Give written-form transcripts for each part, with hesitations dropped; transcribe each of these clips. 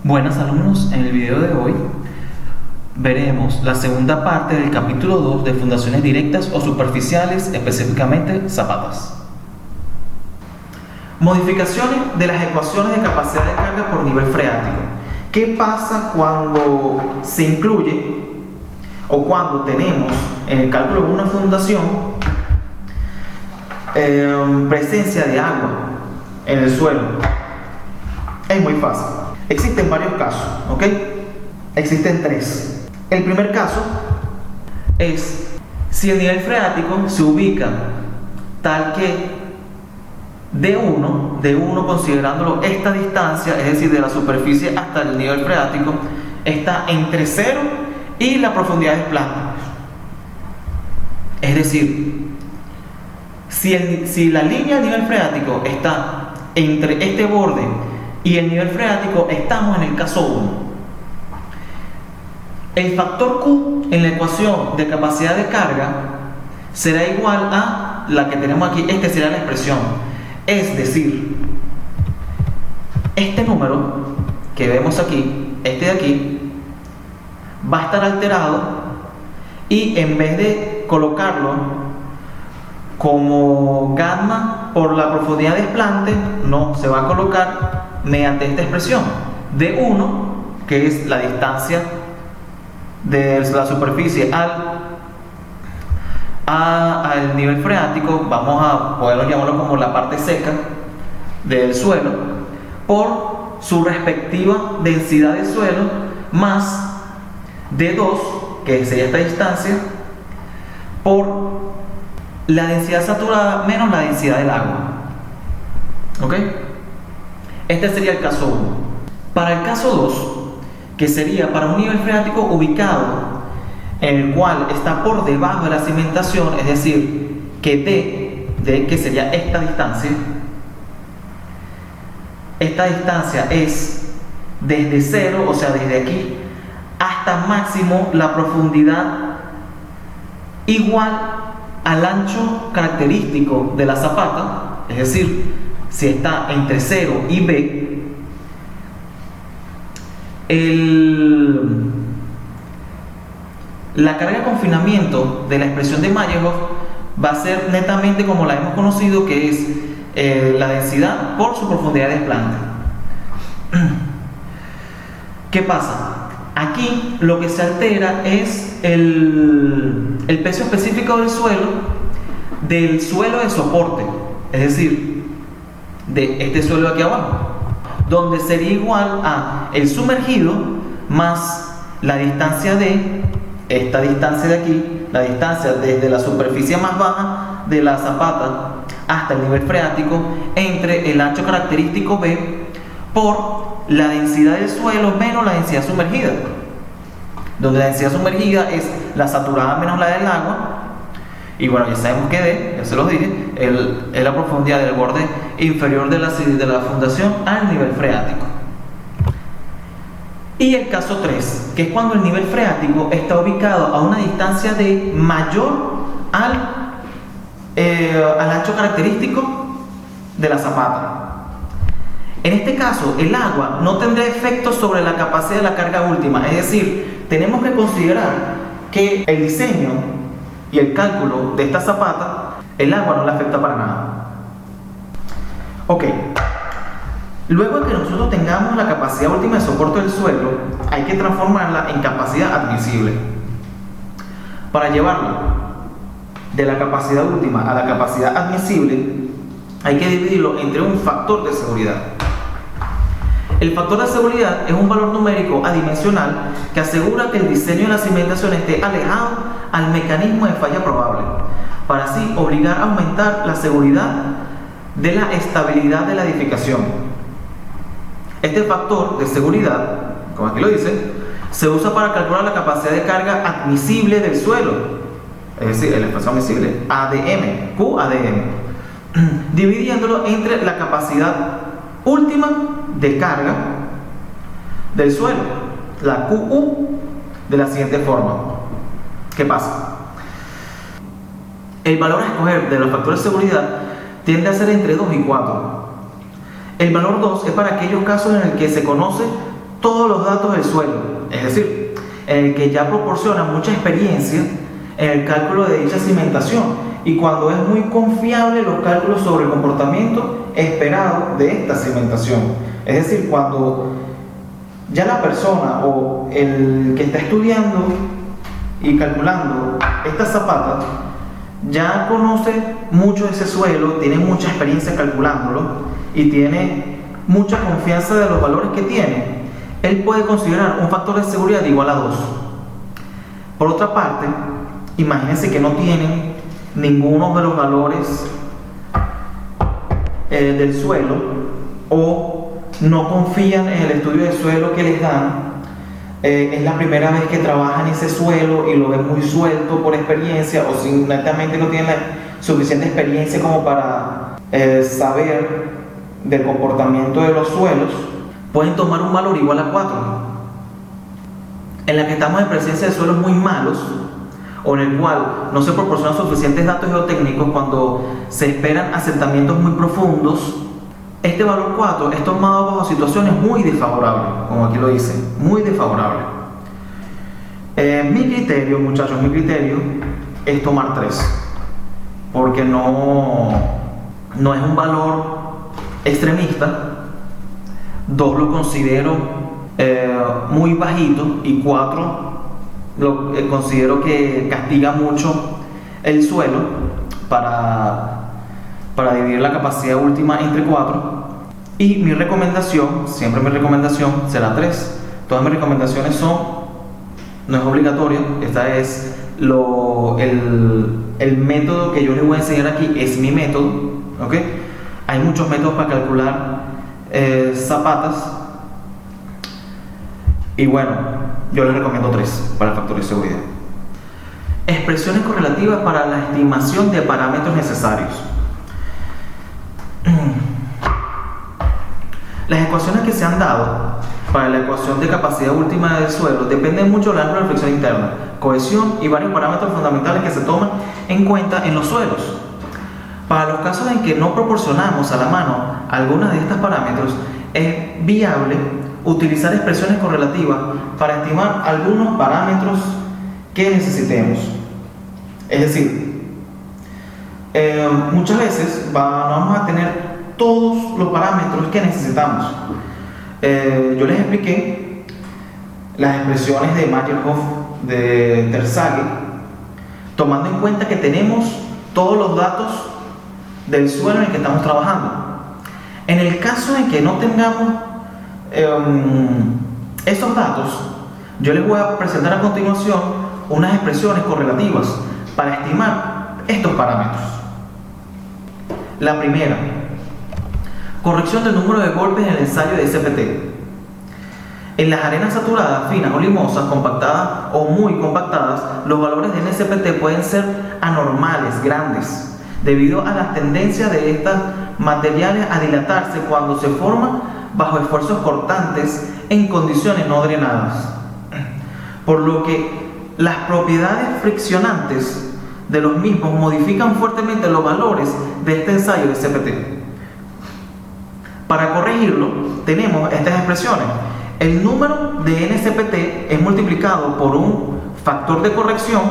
Buenas alumnos, en el video de hoy veremos la segunda parte del capítulo 2 de fundaciones directas o superficiales, específicamente zapatas. Modificaciones de las ecuaciones de capacidad de carga por nivel freático. ¿Qué pasa cuando se incluye o cuando tenemos en el cálculo de una fundación presencia de agua en el suelo? Es muy fácil. Existen varios casos, ¿ok? Existen tres. El primer caso es si el nivel freático se ubica tal que D1 considerándolo esta distancia, es decir, de la superficie hasta el nivel freático, está entre 0 y la profundidad de planta. Es decir, si la línea del nivel freático está entre este borde y el nivel freático, estamos en el caso 1. El factor Q en la ecuación de capacidad de carga será igual a la que tenemos aquí. Esta será la expresión. Es decir, este número que vemos aquí, este de aquí, va a estar alterado y en vez de colocarlo como gamma por la profundidad de desplante, no, se va a colocar mediante esta expresión D1, que es la distancia de la superficie al nivel freático, vamos a poderlo llamarlo como la parte seca del suelo, por su respectiva densidad de suelo, más D2, que sería esta distancia, por la densidad saturada menos la densidad del agua. ¿Ok? Este sería el caso 1. Para el caso 2, que sería para un nivel freático ubicado en el cual está por debajo de la cimentación, es decir, que D, que sería esta distancia es desde 0, o sea, desde aquí hasta máximo la profundidad igual al ancho característico de la zapata, es decir, si está entre 0 y B, la carga de confinamiento de la expresión de Meyerhof va a ser netamente como la hemos conocido, que es la densidad por su profundidad de desplante. ¿Qué pasa? Aquí lo que se altera es el peso específico del suelo de soporte, es decir, de este suelo de aquí abajo, donde sería igual a el sumergido más la distancia de esta distancia de aquí, la distancia desde la superficie más baja de la zapata hasta el nivel freático, entre el ancho característico B por la densidad del suelo menos la densidad sumergida, donde la densidad sumergida es la saturada menos la del agua. Y bueno, ya sabemos que D, ya se los dije, es la profundidad del borde inferior de la fundación al nivel freático. Y el caso 3, que es cuando el nivel freático está ubicado a una distancia D mayor al ancho característico de la zapata. En este caso, el agua no tendrá efecto sobre la capacidad de la carga última, es decir, tenemos que considerar que el diseño y el cálculo de esta zapata, el agua no le afecta para nada. Ok, luego de que nosotros tengamos la capacidad última de soporte del suelo, hay que transformarla en capacidad admisible. Para llevarla de la capacidad última a la capacidad admisible, hay que dividirlo entre un factor de seguridad. El factor de seguridad es un valor numérico adimensional que asegura que el diseño de la cimentación esté alejado al mecanismo de falla probable, para así obligar a aumentar la seguridad de la estabilidad de la edificación. Este factor de seguridad, como aquí lo dice, se usa para calcular la capacidad de carga admisible del suelo, es decir, el espacio admisible, ADM, QADM, dividiéndolo entre la capacidad última de carga del suelo, la QU, de la siguiente forma. ¿Qué pasa? El valor a escoger de los factores de seguridad tiende a ser entre 2 y 4. El valor 2 es para aquellos casos en el que se conoce todos los datos del suelo, es decir, en el que ya proporciona mucha experiencia en el cálculo de dicha cimentación y cuando es muy confiable los cálculos sobre el comportamiento esperado de esta cimentación. Es decir, cuando ya la persona o el que está estudiando y calculando esta zapata ya conoce mucho de ese suelo, tiene mucha experiencia calculándolo y tiene mucha confianza de los valores que tiene, él puede considerar un factor de seguridad igual a 2. Por otra parte, imagínense que no tienen ninguno de los valores del suelo o no confían en el estudio del suelo que les dan. Es la primera vez que trabajan ese suelo y lo ven muy suelto por experiencia o si netamente no tienen la suficiente experiencia como para saber del comportamiento de los suelos, pueden tomar un valor igual a 4. En la que estamos en presencia de suelos muy malos o en el cual no se proporcionan suficientes datos geotécnicos cuando se esperan asentamientos muy profundos, este valor 4 es tomado bajo situaciones muy desfavorables, como aquí lo dice, muy desfavorables. Mi criterio, muchachos, mi criterio es tomar 3, porque no es un valor extremista. 2 lo considero muy bajito y 4 lo considero que castiga mucho el suelo para dividir la capacidad última entre 4. Y mi recomendación, siempre mi recomendación será 3. Todas mis recomendaciones no es obligatorio, esta es el método que yo les voy a enseñar aquí, es mi método, ¿ok? Hay muchos métodos para calcular zapatas y bueno, yo les recomiendo 3 para el factor de seguridad. Expresiones correlativas para la estimación de parámetros necesarios. Las ecuaciones que se han dado para la ecuación de capacidad última del suelo dependen mucho del ángulo de flexión interna, cohesión y varios parámetros fundamentales que se toman en cuenta en los suelos. Para los casos en que no proporcionamos a la mano algunos de estos parámetros, es viable utilizar expresiones correlativas para estimar algunos parámetros que necesitemos. Es decir, muchas veces no vamos a tener todos los parámetros que necesitamos. Yo les expliqué las expresiones de Meyerhof, de Terzaghi, tomando en cuenta que tenemos todos los datos del suelo en el que estamos trabajando. En el caso en que no tengamos esos datos, yo les voy a presentar a continuación unas expresiones correlativas para estimar estos parámetros. La primera, corrección del número de golpes en el ensayo de SPT. En las arenas saturadas, finas o limosas, compactadas o muy compactadas, los valores de NSPT pueden ser anormales, grandes, debido a las tendencias de estos materiales a dilatarse cuando se forman bajo esfuerzos cortantes en condiciones no drenadas. Por lo que las propiedades friccionantes de los mismos modifican fuertemente los valores de este ensayo de SPT. Para corregirlo, tenemos estas expresiones. El número de NSPT es multiplicado por un factor de corrección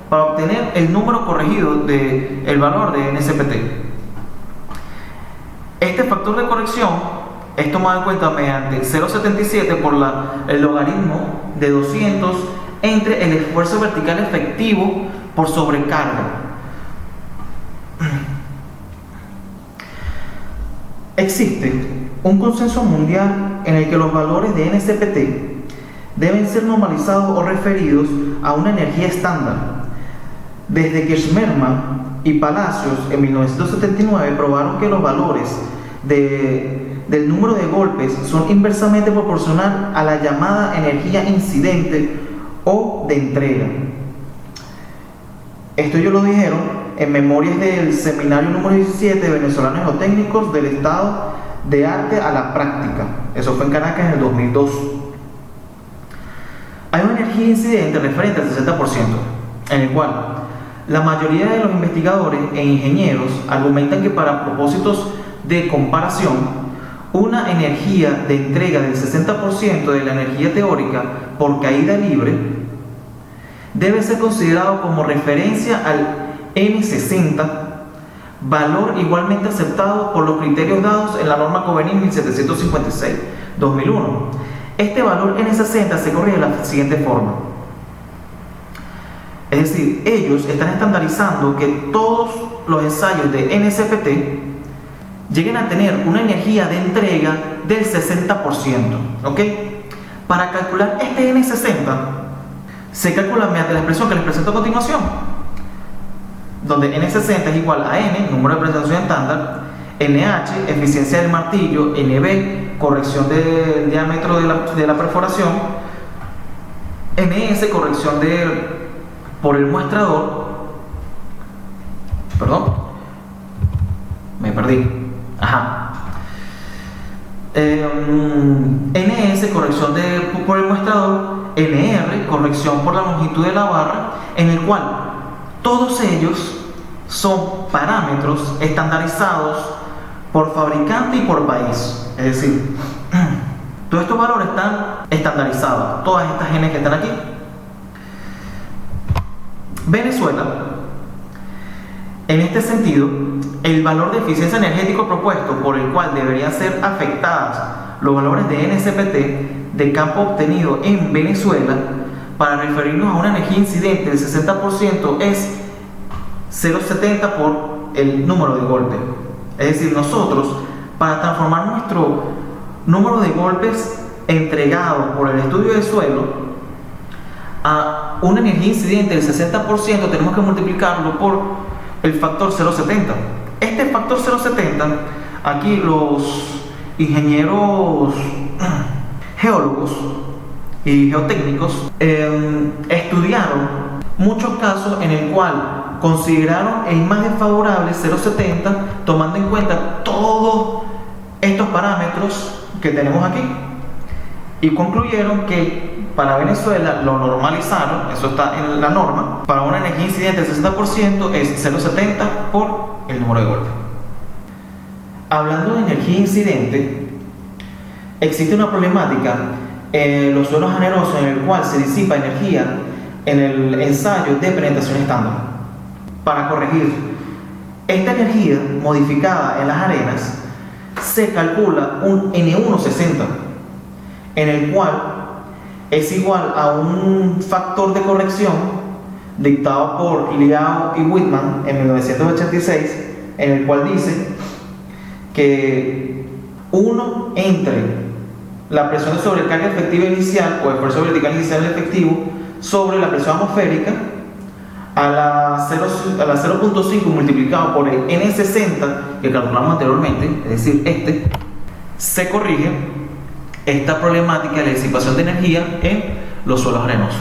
para obtener el número corregido del valor de NSPT. Este factor de corrección es tomado en cuenta mediante 0,77 por el logaritmo de 200 entre el esfuerzo vertical efectivo por sobrecarga. Existe un consenso mundial en el que los valores de NSPT deben ser normalizados o referidos a una energía estándar. Desde que Schmerman y Palacios en 1979 probaron que los valores del número de golpes son inversamente proporcional a la llamada energía incidente o de entrega. Esto ellos lo dijeron en memorias del seminario número 17 de venezolanos geotécnicos del estado de arte a la práctica. Eso fue en Caracas en el 2002. Hay una energía incidente referente al 60%, en el cual la mayoría de los investigadores e ingenieros argumentan que para propósitos de comparación, una energía de entrega del 60% de la energía teórica por caída libre, debe ser considerado como referencia al N60, valor igualmente aceptado por los criterios dados en la norma Covenant 1756-2001. Este valor N60 se corrige de la siguiente forma. Es decir, ellos están estandarizando que todos los ensayos de NSPT lleguen a tener una energía de entrega del 60%, ¿ok? Para calcular este N60 se calcula mediante la expresión que les presento a continuación, donde N60 es igual a N, número de presentación estándar, NH, eficiencia del martillo, NB, corrección del diámetro de la perforación, NS, corrección por el muestrador, perdón, me perdí, NS, corrección por el muestrador, NR, corrección por la longitud de la barra, en el cual todos ellos son parámetros estandarizados por fabricante y por país. Es decir, todos estos valores están estandarizados, todas estas N que están aquí. Venezuela, en este sentido, el valor de eficiencia energética propuesto por el cual deberían ser afectadas los valores de NSPT de campo obtenido en Venezuela para referirnos a una energía incidente del 60% es 0,70 por el número de golpes. Es decir, nosotros, para transformar nuestro número de golpes entregado por el estudio de suelo a una energía incidente del 60%, tenemos que multiplicarlo por el factor 0,70. Este factor 0,70, aquí los ingenieros geólogos y geotécnicos estudiaron muchos casos en el cual consideraron el más desfavorable 0,70, tomando en cuenta todos estos parámetros que tenemos aquí, y concluyeron que para Venezuela lo normalizaron, eso está en la norma, para una energía incidente del 60% es 0,70 por el número de golpes. Hablando de energía incidente, existe una problemática en los suelos arenosos en el cual se disipa energía en el ensayo de penetración estándar. Para corregir esta energía modificada en las arenas, se calcula un N160, en el cual es igual a un factor de corrección dictado por Liao y Whitman en 1986, en el cual dice que 1 entre la presión de sobrecarga efectiva inicial o esfuerzo vertical inicial efectivo sobre la presión atmosférica a la 0.5 multiplicado por el N60 que calculamos anteriormente, es decir, se corrige esta problemática de la disipación de energía en los suelos arenosos.